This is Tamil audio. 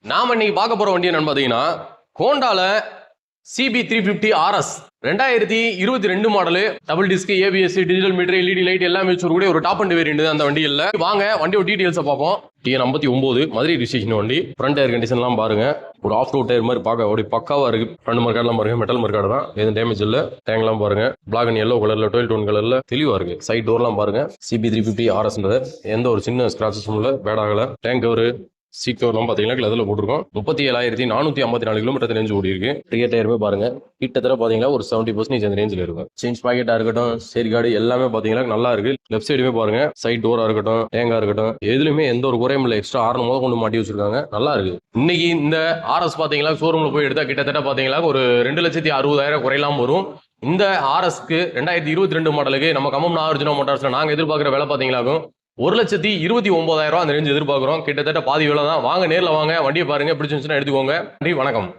நாம இன்னைக்கு பார்க்க போற வண்டி என்னன்னு பாத்தீங்கன்னா ஹோண்டால CB350 RS 2022 model double disk ABS digital meter LED light எல்லாமே வச்சிருக்கக்கூடிய ஒரு டாப் அண்ட் வேரியன்ட் அந்த வண்டியில் வாங்க வண்டியோட டீடைல்ஸை பார்ப்போம். TN59 மதுரை ரிஜிஸ்ட்ரேஷன் வண்டி. ஃப்ரண்ட் டயர் கண்டிஷன்லாம் பாருங்க, ஒரு ஆஃப் ரோட் டயர் மாதிரி பார்க்க அப்படி பக்காவா இருக்கு. ஃப்ரண்ட் மர்க்கார்ட்லாம் பாருங்க, மெட்டல் மர்க்கார்டு தான், எதுவும் டேமேஜ் இல்லை. டேங்க்லாம் பாருங்க, பிளாக் அண்ட் yellow கலர்ல 12 டோன் கலர்ல தெளிவா இருக்கு. சைட் டோர்லாம் பாருங்க, CB350 RSன்றது எந்த ஒரு சின்ன ஸ்கிராச்சஸும் இல்லை, பேட் ஆகல. டேங்க் ஒரு சீட் கவர்லாம் பார்த்தீங்கன்னா அதில் போட்டிருக்கோம். 37,454 கிலோமீட்டர் ரேஞ்ச் ஓடி இருக்கு. ரியர் டயருமே பாருங்க, கிட்டத்தட்ட பார்த்தீங்கன்னா ஒரு 70% அந்த ரேஞ்சில் இருக்கும். சேஞ்ச் பாக்கெட்டாக இருக்கட்டும், சேரி கார்டு எல்லாமே பார்த்தீங்கன்னா நல்லா இருக்கு. லெஃப்ட் சைடுமே பாருங்க, சைட் டோரா இருக்கட்டும், டேங்கா இருக்கட்டும், எதுலையுமே எந்த ஒரு குறையும் இல்லை. எக்ஸ்ட்ரா ஆர்ன் முதல் கொண்டு மாட்டி வச்சிருக்காங்க, நல்லா இருக்கு. இன்னைக்கு இந்த RS பார்த்தீங்கன்னா ஷோரூம்ல போய் எடுத்தா கிட்டத்தட்ட பார்த்தீங்கன்னா ஒரு 2,60,000 குறையெல்லாம் வரும். இந்த RSக்கு 2022 மாடலுக்கு நம்ம கம்பம் நாகார்ஜுனா மோட்டார்ஸ்ல நாங்கள் எதிர்பார்க்குற விலை பார்த்தீங்கன்னாக்கும் 1,29,000 அந்த ரேஞ்ச் எதிர்பார்க்குறோம். கிட்டத்தட்ட பாதி விலை தான். வாங்க நேரில் வாங்க, வண்டியை பாருங்க, பிடிச்சிருந்துச்சுன்னா எடுத்துக்கோங்க. நன்றி, வணக்கம்.